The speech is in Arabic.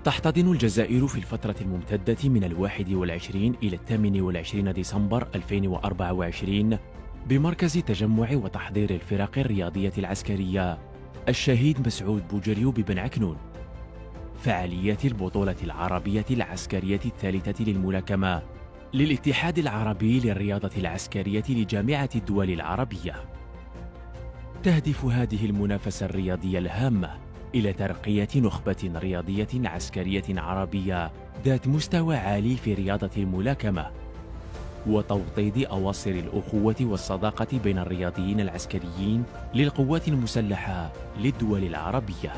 تحتضن الجزائر في الفترة الممتدة من 21 إلى 28 ديسمبر 2024 بمركز تجمع وتحضير الفرق الرياضية العسكرية الشهيد مسعود بوجريو ببن عكنون فعاليات البطولة العربية العسكرية الثالثة للملاكمة للاتحاد العربي للرياضة العسكرية لجامعة الدول العربية. تهدف هذه المنافسة الرياضية الهامة إلى ترقية نخبة رياضية عسكرية عربية ذات مستوى عالي في رياضة الملاكمة، وتوطيد أواصر الأخوة والصداقة بين الرياضيين العسكريين للقوات المسلحة للدول العربية.